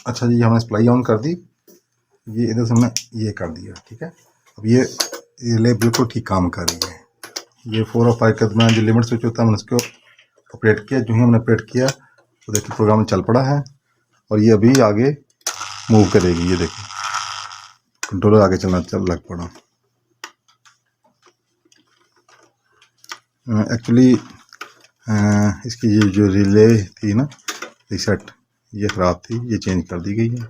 अच्छा जी, हमने supply on कर दी। ये इधर से हमने ये कर दिया, ठीक है। अब ये रिले बिल्कुल ठीक काम कर रही है। ये 4 और 5 के दरमियान जो लिमिट स्विच होता है हमने इसको ऑपरेट किया। जो ही हमने ऑपरेट किया तो देखिए प्रोग्राम चल पड़ा है और ये अभी आगे मूव करेगी। ये देखिए कंट्रोलर आगे चल लग पड़ा। एक्चुअली इसकी ये जो रिले थी ना रीसेट, ये ख़राब थी, ये चेंज कर दी गई है।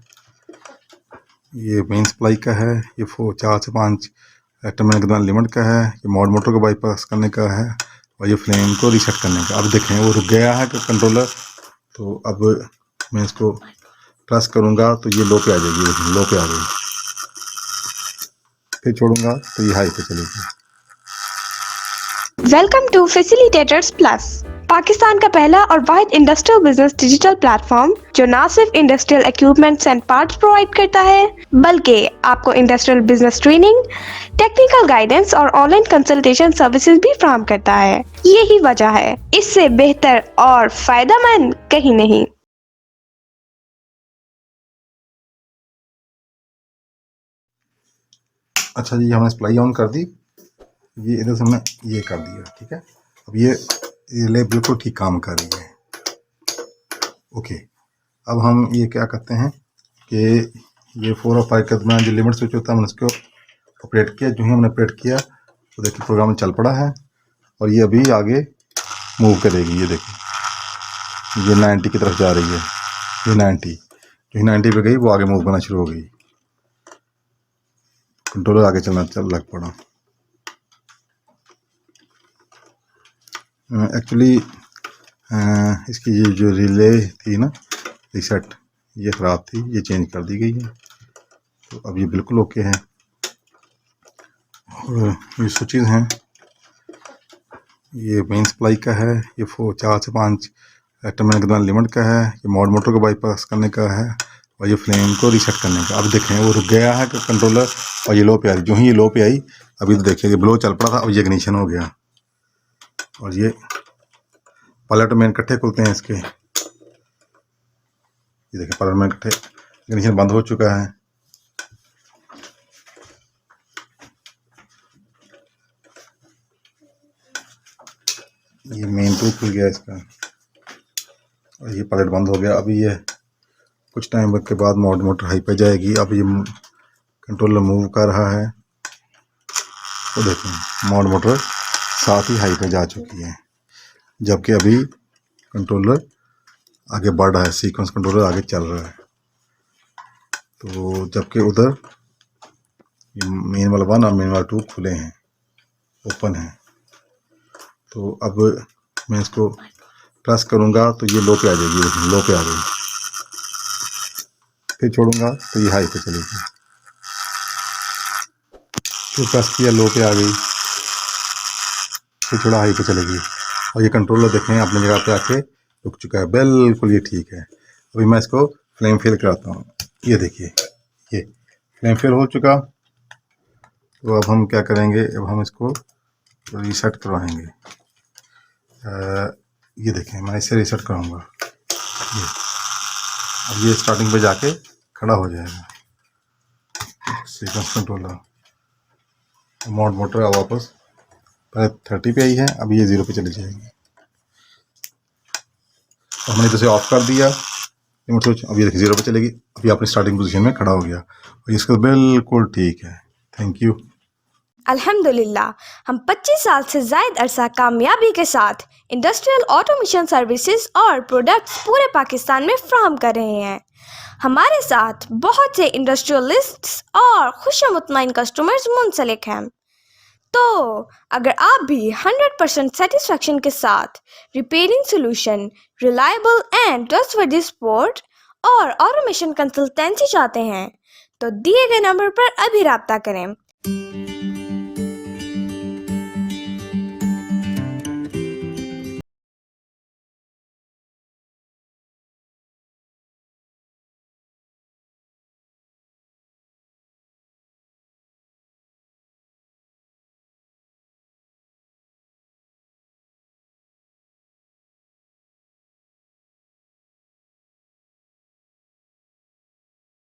ये मेन सप्लाई का है, ये 4 से 5 टर्मिनल के दरमियान लिमिट का है, ये मॉड मोटर को बाईपास करने का है और ये फ्लेम को रीसेट करने का। अब देखें वो रुक गया है कंट्रोलर, तो अब मैं इसको प्रेस करूँगा तो ये लो पे आ जाएगी। देखें लो पे आ गई, फिर छोड़ूंगा तो ये हाई पे चलेगी। Welcome to facilitators plus, Pakistan का पहला और वाहिद इंडस्ट्रियल बिजनेस डिजिटल प्लेटफॉर्म जो न सिर्फ industrial equipments and parts provide करता है बल्कि आपको industrial business training, technical guidance और ऑनलाइन कंसल्टेशन सर्विसेज भी फराहम करता है। यही वजह है, इससे बेहतर और फायदेमंद कहीं नहीं। अच्छा जी, हमने सप्लाई ऑन कर दी। ये इधर से हमने ये कर दिया, ठीक है। अब ये रिले बिल्कुल ठीक काम कर रही है। ओके, अब हम ये क्या करते हैं कि ये 4 और 5 के दरमियान जो लिमिट स्विच होता है हमने इसको ऑपरेट किया। जो ही हमने ऑपरेट किया तो देखिए प्रोग्राम चल पड़ा है और ये अभी आगे मूव करेगी। ये देखिए ये 90 की तरफ जा रही है। ये 90 जो 90 पे गई वो आगे मूव करना शुरू हो गई। कंट्रोलर आगे चल लग पड़ा। एक्चुअली इसकी ये जो रिले थी ना रीसेट, ये ख़राब थी, ये चेंज कर दी गई है। तो अब ये बिल्कुल ओके है। और ये स्विचेज़ हैं, ये मेन सप्लाई का है, ये 4 से 5 टर्मिनल के दरमियान लिमिट का है, ये मॉड मोटर को बाईपास करने का है और ये फ्लेम को रीसेट करने का। अब देखें वो रुक गया है कंट्रोलर और ये लो पे आई। जो ही ये लो पे आई अभी तो देखिए ये ब्लो चल पड़ा था, अब ये इग्निशन हो गया और ये पायलट मेन इकट्ठे खुलते हैं इसके। ये देखिए पायलट मेन इकट्ठे, इग्निशन बंद हो चुका है। ये मेन टू खुल गया इसका और ये पायलट बंद हो गया। अभी ये कुछ टाइम के बाद मॉड मोटर हाई पे जाएगी। अब ये कंट्रोलर मूव कर रहा है तो देखें मॉड मोटर साथ ही हाई पे जा चुकी है, जबकि अभी कंट्रोलर आगे बढ़ रहा है, सीक्वेंस कंट्रोलर आगे चल रहा है। तो जबकि उधर ये मेन वाला 1 और मेन वाला 2 खुले हैं, ओपन है। तो अब मैं इसको प्रेस करूँगा तो ये लो पे आ जाएगी। देखें लो पे आ गई, फिर छोड़ूंगा तो ये हाई पे चलेगी। फिर प्रेस किया लो पे आ गई, फिर थोड़ा हाई पे चलेगी और ये कंट्रोलर देखें अपनी जगह पे आके रुक चुका है, बिल्कुल ये ठीक है। अभी मैं इसको फ्लेम फेल कराता हूँ। ये देखिए ये फ्लेम फेल हो चुका। तो अब हम क्या करेंगे, अब हम इसको रीसेट करवाएंगे। ये देखें मैं इसे रीसेट कराऊंगा। ये अब ये स्टार्टिंग पे जाके खड़ा हो जाएगा सीक्वेंस कंट्रोलर। मॉड मोटर वापस पहले 30 पे आई है, अब ये 0 पे चली जाएगी। तो हमने इसे ऑफ कर दिया रिमोट स्विच, अब ये देखिए 0 पे चलेगी। अभी अपनी स्टार्टिंग पोजीशन में खड़ा हो गया और इसका बिल्कुल ठीक है। Thank you. अल्हम्दुलिल्लाह, हम 25 साल से ज़ायद अरसा कामयाबी के साथ इंडस्ट्रियल ऑटोमेशन सर्विसेज और प्रोडक्ट्स पूरे पाकिस्तान में फ्राहम कर रहे हैं। हमारे साथ बहुत से इंडस्ट्रियलिस्ट्स और खुशमुतमईन कस्टमर्स मुंसलिक हैं। तो अगर आप भी 100% सेटिस्फेक्शन के साथ repairing solution, reliable and trustworthy support और ऑटोमेशन कंसल्टेंसी चाहते हैं तो दिए गए नंबर पर अभी राब्ता करें।